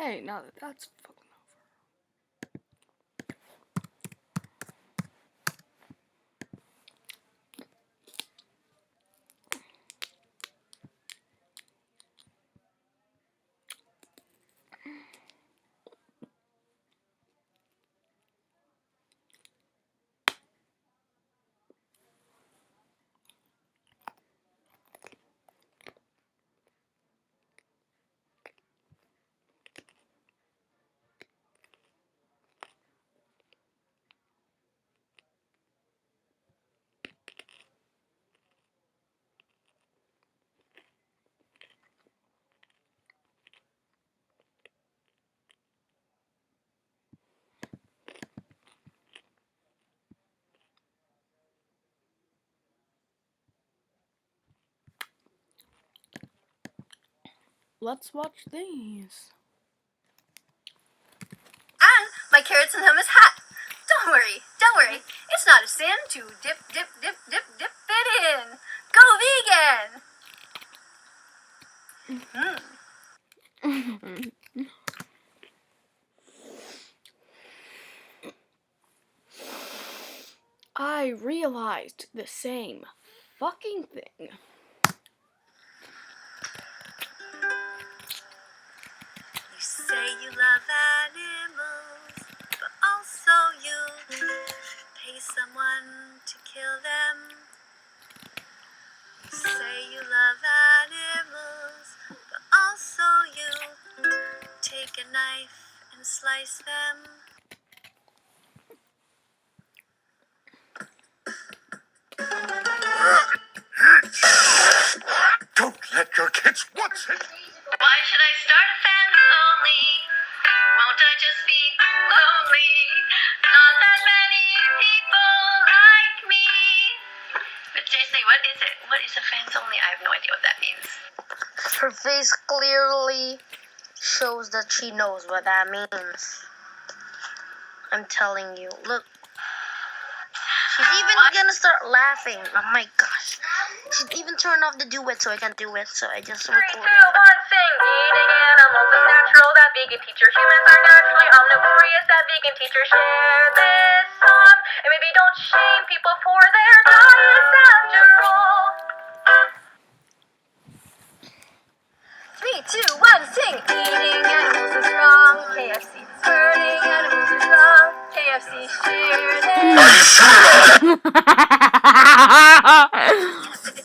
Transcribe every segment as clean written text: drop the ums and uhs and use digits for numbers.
Okay, now that that's fucking let's watch these. And my carrots and hummus hat. Don't worry. It's not a sin to dip it in. Go vegan. I realized the same fucking thing. You say you love animals, but also you pay someone to kill them. You say you love animals, but also you take a knife and slice them. Don't let your kids watch it. Why should I start a family only? Won't I just be lonely? Not that many people like me. But seriously, what is it? What is a fans only? I have no idea what that means. Her face clearly shows that she knows what that means. I'm telling you. Look. She's even gonna start laughing. Oh my gosh. She's even turned off the duet so I can do it. So I just 3, 2, 1, recorded. sing. Eating animals is natural. That vegan teacher. Humans are naturally omnivorous. That vegan teacher. Share this song. And maybe don't shame people for their diets after all. 3, 2, 1, sing. Eating animals is wrong. KFC. Hurting animals is wrong. KFC. Share this.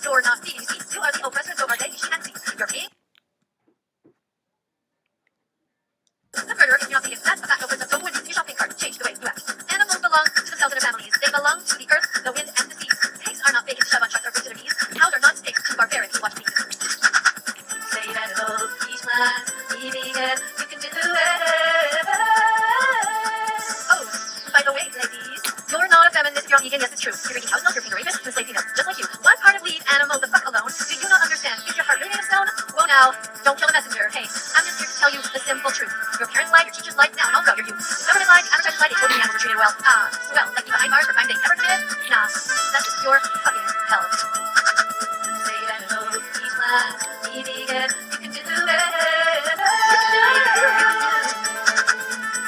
You're not being seen. You are the oppressors over there. You can't see. You're being the murderer. If you're not being that's a fact. Open the door with your shopping cart. Change the way you act. Animals belong to themselves and their families. They belong to the earth, the wind, and the seas. Pigs are not bacon to shove on trucks or bring to their knees. Cows are not steaks to barbarians who watch these. Save animals, eat plants, be vegan. You can do it. Oh, by the way, ladies, you're not a feminist. You're vegan. Yes, it's true. You're eating cow's milk. You're being a rapist. You're enslaving us, just like you. What part of leave animals the fuck alone? Do you not understand? Is your heart really made of stone? Well, now, don't kill the messenger. Hey, I'm just here to tell you the simple truth. Your parents lied, your teachers lied, now and all throughout your youth. The government lied, the advertisers lied, they told you the animals were treated well. Well, like you behind bars for crimes they never committed? Nah, that's just your fucking hell. Save animals, eat plants, be vegan, you can do it.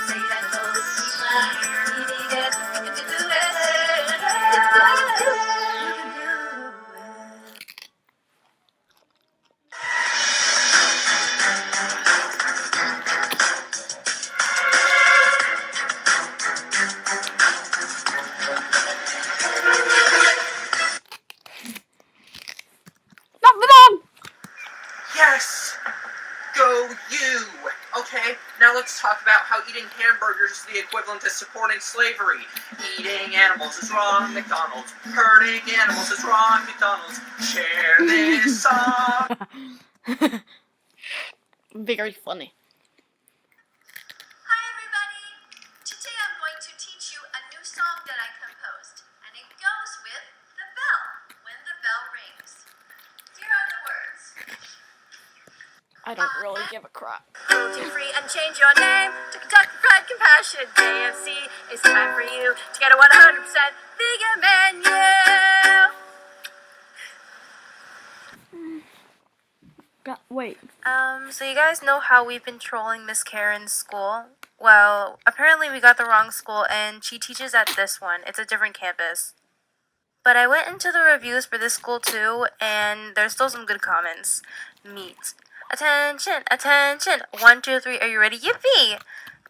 Save animals, eat plants, be vegan, you can do it. Yes! Go you! Okay, now let's talk about how eating hamburgers is the equivalent to supporting slavery. Eating animals is wrong, McDonald's. Hurting animals is wrong, McDonald's. Share this song! Very funny. Hi everybody! Today I'm going to teach you a new song that I composed, and it goes with the bell, when the bell rings. Here are the words. I don't really give a crap. Cruelty-free and change your name to Kentucky Fried Compassion. KFC, it's time for you to get a 100% vegan menu. Wait. So you guys know how we've been trolling Miss Karen's school? Well, apparently we got the wrong school, and she teaches at this one. It's a different campus. But I went into the reviews for this school too, and there's still some good comments. Meet. Attention, attention. 1, 2, 3, are you ready? Yippee!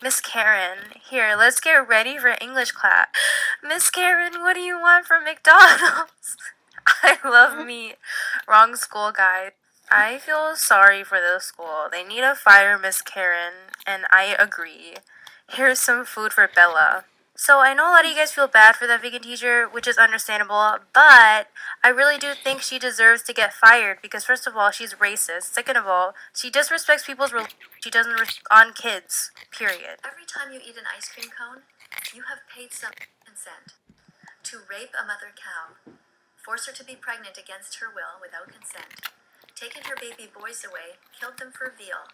Miss Karen, here, let's get ready for English class. Miss Karen, what do you want from McDonald's? I love meat. Wrong school, guys. I feel sorry for the school. They need to fire Miss Karen, and I agree. Here's some food for Bella. So I know a lot of you guys feel bad for that vegan teacher, which is understandable, but I really do think she deserves to get fired because first of all, she's racist. Second of all, she disrespects people's religion. She doesn't on kids. Period. Every time you eat an ice cream cone, you have paid some consent to rape a mother cow, force her to be pregnant against her will without consent, taken her baby boys away, killed them for veal,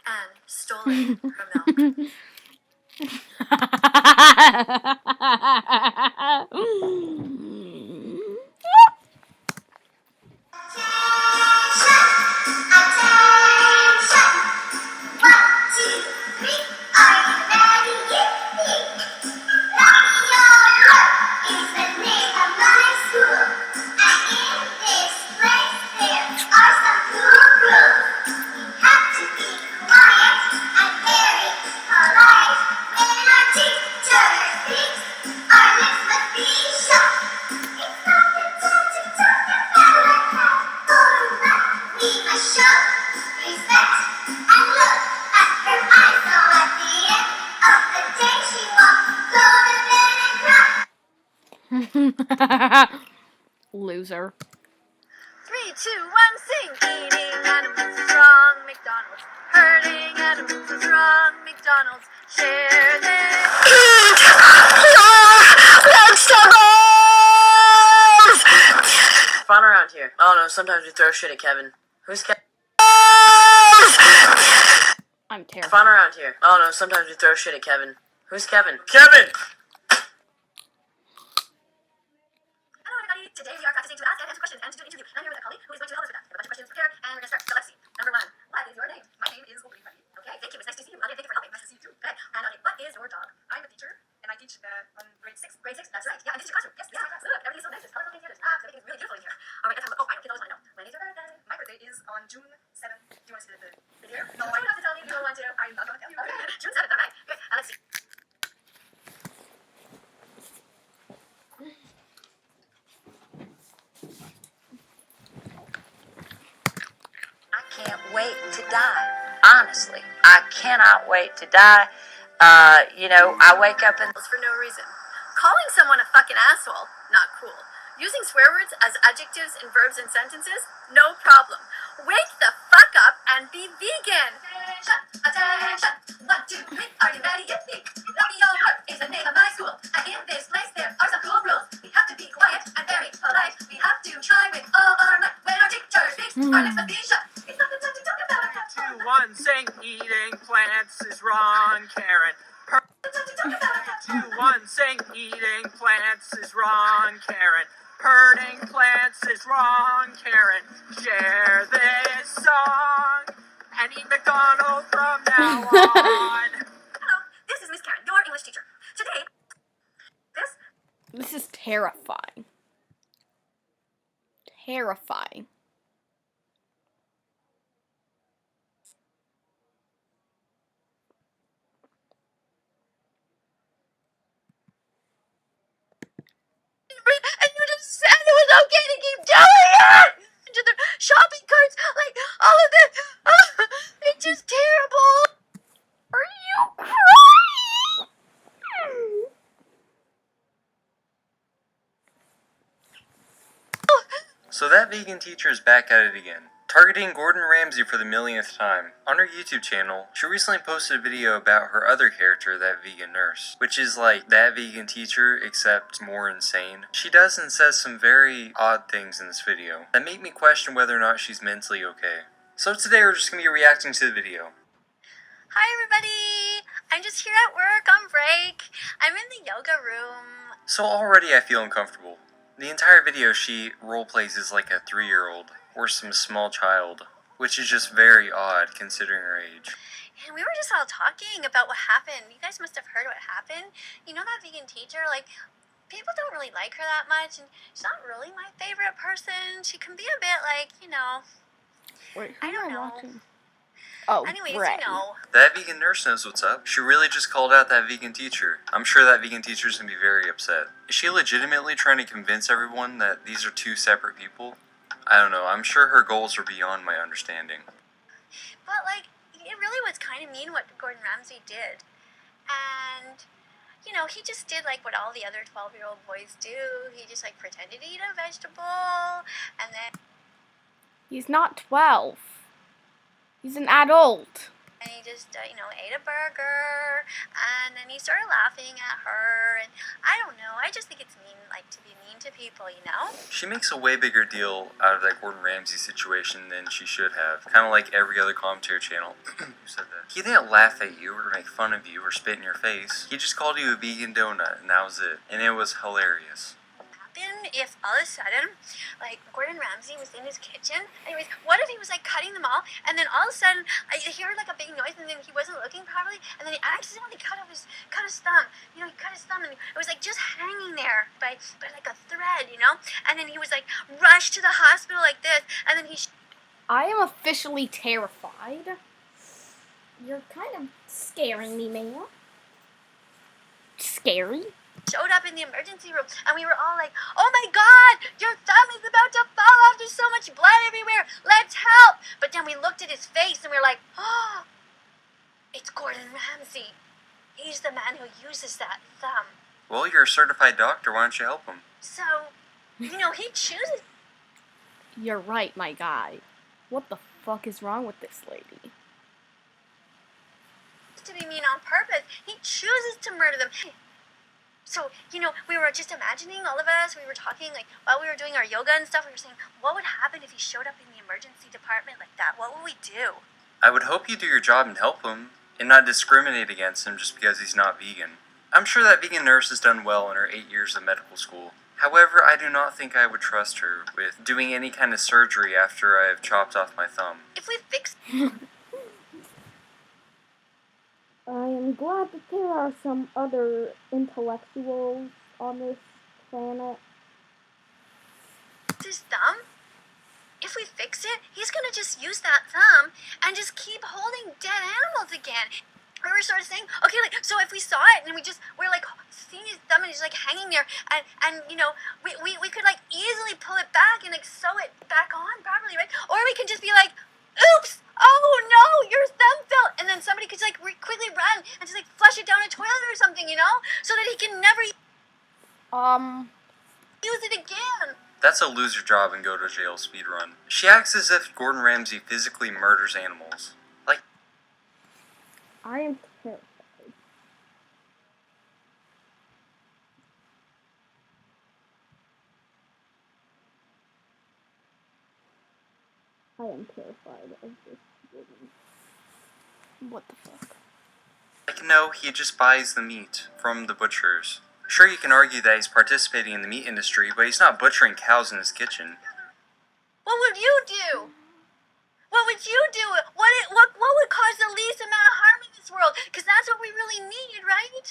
and stolen her milk. Loser. 3, 2, 1, sing! Eating animals is wrong, McDonald's. Hurting animals is wrong, McDonald's. Share this. Fun around here. Oh no, sometimes we throw shit at Kevin. Who's Kevin? I'm terrified. Fun around here. Oh no, sometimes we throw shit at Kevin. Who's Kevin? Kevin! Hello everybody, today we are practicing to ask and answer questions and to do an interview. And I'm here with a colleague who is going to help us with that. We have a bunch of questions prepared and we're going to start. So let's see. Number 1, what is your name? My name is Opening Buddy. Okay, thank you. It's nice to see you. Okay, thank you for helping. Nice to see you too. Okay, and what is your job? I'm a teacher, and I teach on grade 6. Grade 6, that's right. Yeah, and this is your classroom. Yes, yeah, look, everything's so nice. There's colorful things here. There's apps. Everything's really beautiful in here. All right, let's have a look. Oh, I know, kids always want to know. When is your birthday? My birthday is on June 7th. Do you want to see the Video? No, you don't have to tell me. You don't want to. I'm not going to tell you. Okay, June 7th. All right, good. Let's see. I can't wait to die. Honestly, I cannot wait to die. I wake up and For no reason. Calling someone a fucking asshole, not cool. Using swear words as adjectives in verbs and sentences, no problem. Wake the fuck up and be vegan. Attention, attention. 1, 2, 3, are you ready? Yippee. Lucky Old Heart is the name of my school. And in this place there are some cool rules. We have to be quiet and very polite. We have to try with all our might. When our teacher speaks, our lips must be shut. It's not the time to talk about it. 2, 1, sing. Eating plants is wrong, Karen. 2, 1, sing. Eating plants is wrong, Karen. Hurting plants is wrong, Karen. Share this song and eat McDonald's from now on. Hello, this is Miss Karen, your English teacher. Today, This is terrifying. Terrifying. and you just said it was okay to keep doing it! Into the shopping carts, like, all of that. It's just terrible. Are you crying? So that vegan teacher is back at it again, targeting Gordon Ramsay for the millionth time. On her YouTube channel, she recently posted a video about her other character, that vegan nurse, which is like that vegan teacher except more insane. She does and says some very odd things in this video that make me question whether or not she's mentally okay. So today we're just going to be reacting to the video. Hi, everybody. I'm just here at work on break. I'm in the yoga room. So already I feel uncomfortable. The entire video she roleplays as like a 3-year-old or some small child. which is just very odd considering her age. And we were just all talking about what happened. You guys must have heard what happened. You know that vegan teacher, like, people don't really like her that much, and she's not really my favorite person. She can be a bit like, Wait, I don't know. watching? Oh, Anyways, Ray. That vegan nurse knows what's up. She really just called out that vegan teacher. I'm sure that vegan teacher's gonna be very upset. Is she legitimately trying to convince everyone that these are two separate people? I don't know. I'm sure her goals are beyond my understanding. But, like, it really was kind of mean what Gordon Ramsay did. And, he just did, like, what all the other 12-year-old boys do. He just, like, pretended to eat a vegetable, and then... He's not 12. He's an adult. And he just, ate a burger, and then he started laughing at her, and I don't know, I just think it's mean, like, to be mean to people, She makes a way bigger deal out of that Gordon Ramsay situation than she should have. Kind of like every other commentary channel. Who said that? He didn't laugh at you or make fun of you or spit in your face. He just called you a vegan donut, and that was it. And it was hilarious. If all of a sudden, like, Gordon Ramsay was in his kitchen, anyways, what if he was, like, cutting them all, and then all of a sudden, I heard, like, a big noise, and then he wasn't looking properly, and then he accidentally cut his thumb, he cut his thumb, and it was, like, just hanging there by like, a thread, and then he was, like, rushed to the hospital like this, and then he... I am officially terrified. You're kind of scaring me, Mia. Scary? Showed up in the emergency room, and we were all like, oh my god, your thumb is about to fall off, there's so much blood everywhere, let's help. But then we looked at his face and we were like, oh, it's Gordon Ramsay. He's the man who uses that thumb. Well, you're a certified doctor, why don't you help him? So, he chooses You're right, my guy. What the fuck is wrong with this lady? to be mean on purpose. He chooses to murder them. So, we were just imagining, all of us, we were talking, like, while we were doing our yoga and stuff, we were saying, what would happen if he showed up in the emergency department like that? What would we do? I would hope you do your job and help him, and not discriminate against him just because he's not vegan. I'm sure that vegan nurse has done well in her 8 years of medical school. However, I do not think I would trust her with doing any kind of surgery after I have chopped off my thumb. If we fix... I am glad that there are some other intellectuals on this planet. his thumb, if we fix it, he's gonna just use that thumb and just keep holding dead animals again. We were sort of saying, okay, like, so if we saw it and we're like seeing his thumb and he's like hanging there, and we could like easily pull it back and like sew it back on properly, right? Or we can just be like, oops, oh no, your thumb fell, and then somebody could like quickly run and just like flush it down a toilet or something, so that he can never use it again. That's a loser job and go to jail speedrun. She acts as if Gordon Ramsay physically murders animals. Like, I am terrified. I am terrified of this woman. What the fuck? no, he just buys the meat from the butchers. Sure, you can argue that he's participating in the meat industry, but he's not butchering cows in his kitchen. What would you do? What would you do? What would cause the least amount of harm in this world? Because that's what we really need, right?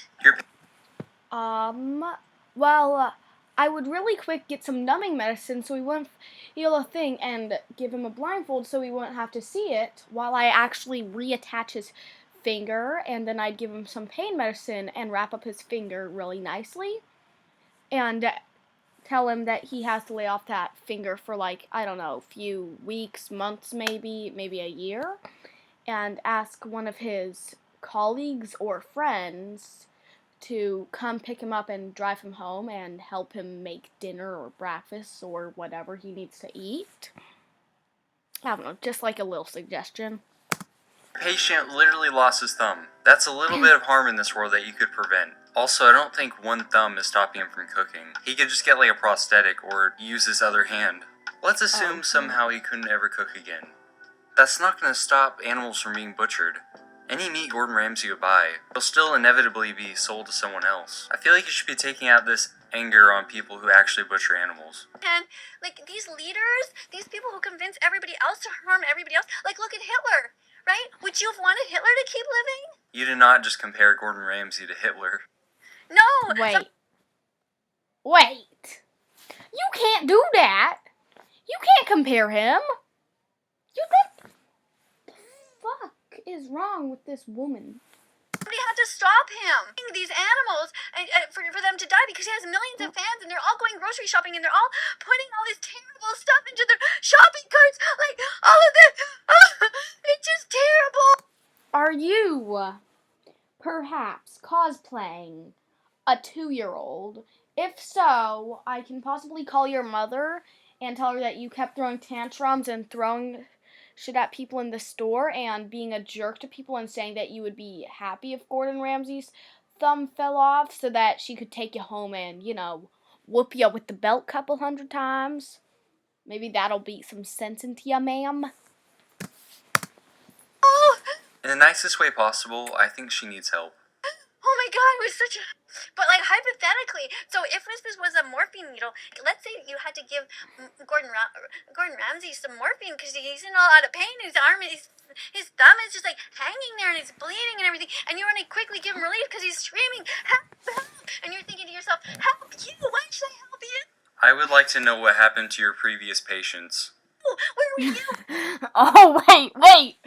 Well, I would really quick get some numbing medicine so he wouldn't feel a thing, and give him a blindfold so he wouldn't have to see it, while I actually reattach his finger, and then I'd give him some pain medicine and wrap up his finger really nicely, and tell him that he has to lay off that finger for like, I don't know, a few weeks, months maybe a year, and ask one of his colleagues or friends to come pick him up and drive him home and help him make dinner or breakfast or whatever he needs to eat. I don't know, just like a little suggestion. Patient literally lost his thumb. That's a little bit of harm in this world that you could prevent. Also, I don't think one thumb is stopping him from cooking. He could just get like a prosthetic or use his other hand. Let's assume somehow he couldn't ever cook again. That's not going to stop animals from being butchered. Any meat Gordon Ramsay would buy will still inevitably be sold to someone else. I feel like you should be taking out this anger on people who actually butcher animals. And, like, these leaders, these people who convince everybody else to harm everybody else, like, look at Hitler, right? Would you have wanted Hitler to keep living? You did not just compare Gordon Ramsay to Hitler. No! Wait. You can't do that. You can't compare him. You think... The fuck is wrong with this woman? Somebody had to stop him. These animals for them to die because he has millions of fans and they're all going grocery shopping and they're all putting all this terrible stuff into their shopping carts. Like, all of this. It's just terrible. Are you perhaps cosplaying a 2-year-old? If so, I can possibly call your mother and tell her that you kept throwing tantrums and throwing shit at people in the store and being a jerk to people and saying that you would be happy if Gordon Ramsay's thumb fell off so that she could take you home and, whoop you with the belt a couple 100 times. Maybe that'll beat some sense into you, ma'am. Oh, In the nicest way possible, I think she needs help. oh my god, it was such a... But, like, hypothetically, so if this was a morphine needle, let's say you had to give Gordon Ramsay some morphine because he's in all out of pain, his arm, his thumb is just, like, hanging there and it's bleeding and everything, and you want to quickly give him relief because he's screaming, help, help, and you're thinking to yourself, help you, why should I help you? I would like to know what happened to your previous patients. Oh, where were you? Oh, wait!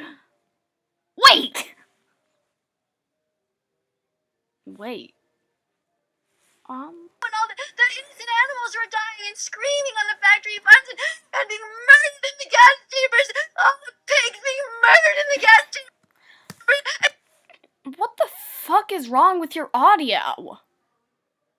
When all the innocent animals were dying and screaming on the factory farms and being murdered in the gas chambers. All the pigs being murdered in the gas chambers. What the fuck is wrong with your audio?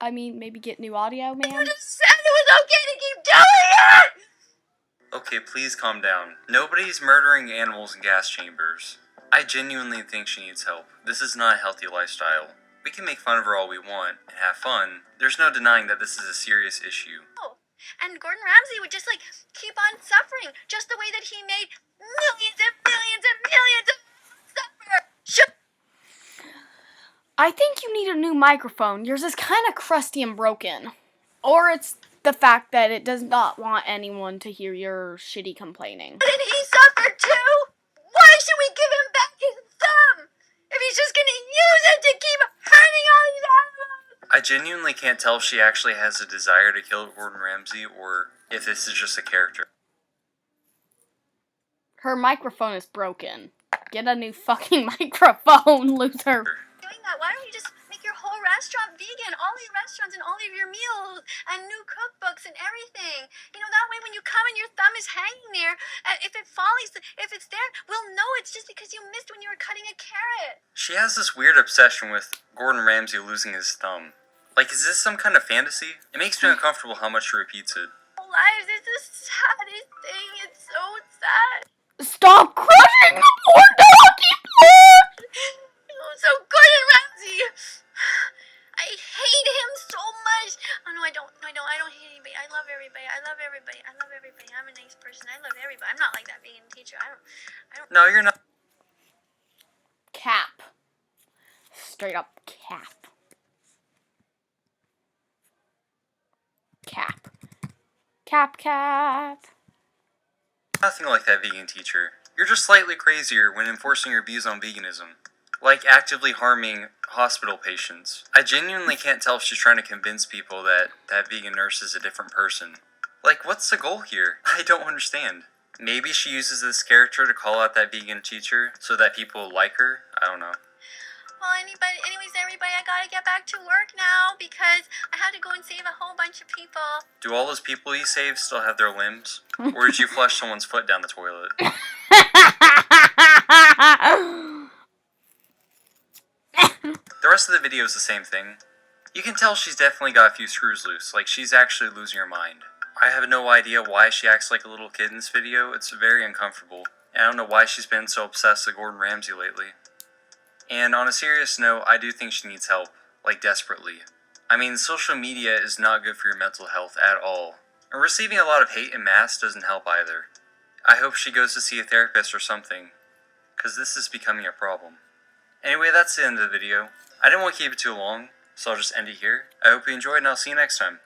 I mean, maybe get new audio, man? You just said it was okay to keep doing it! Okay, please calm down. Nobody's murdering animals in gas chambers. I genuinely think she needs help. This is not a healthy lifestyle. We can make fun of her all we want and have fun. There's no denying that this is a serious issue. Oh, and Gordon Ramsay would just, like, keep on suffering, just the way that he made millions and millions and millions of suffer. I think you need a new microphone. Yours is kind of crusty and broken. Or it's the fact that it does not want anyone to hear your shitty complaining. Did he suffer too? Why should we give him back his thumb? If he's just gonna use it to keep hurting all these animals. I genuinely can't tell if she actually has a desire to kill Gordon Ramsay or if this is just a character. Her microphone is broken. Get a new fucking microphone, loser. Doing that, why don't you just make your whole restaurant vegan? All your restaurants and all of your meals and new cookbooks and everything. You know, that way when you come and your thumb is hanging there, if it falls, if it's there, we'll know it's just because you missed when you were cutting a carrot. She has this weird obsession with Gordon Ramsay losing his thumb. Like, is this some kind of fantasy? It makes me uncomfortable how much she repeats it. Lives is the saddest thing. It's so sad. Stop crushing the poor doggy, please! So Gordon Ramsay, I hate him so much. Oh no, I don't hate anybody. I love everybody. I love everybody. I'm a nice person. I love everybody. I'm not like that vegan teacher. I don't. No, you're not. Cap. Straight up cap. Cap. Nothing like that vegan teacher. You're just slightly crazier when enforcing your views on veganism. Like actively harming hospital patients. I genuinely can't tell if she's trying to convince people that that vegan nurse is a different person. Like, what's the goal here? I don't understand. Maybe she uses this character to call out that vegan teacher so that people like her? I don't know. Well, anyways, everybody, I gotta get back to work now because I had to go and save a whole bunch of people. Do all those people you saved still have their limbs? Or did you flush someone's foot down the toilet? The rest of the video is the same thing. You can tell she's definitely got a few screws loose, like she's actually losing her mind. I have no idea why she acts like a little kid in this video. It's very uncomfortable. And I don't know why she's been so obsessed with Gordon Ramsay lately. And on a serious note, I do think she needs help, like desperately. I mean, social media is not good for your mental health at all. And receiving a lot of hate en masse doesn't help either. I hope she goes to see a therapist or something, because this is becoming a problem. Anyway, that's the end of the video. I didn't want to keep it too long. So I'll just end it here. I hope you enjoyed, and I'll see you next time.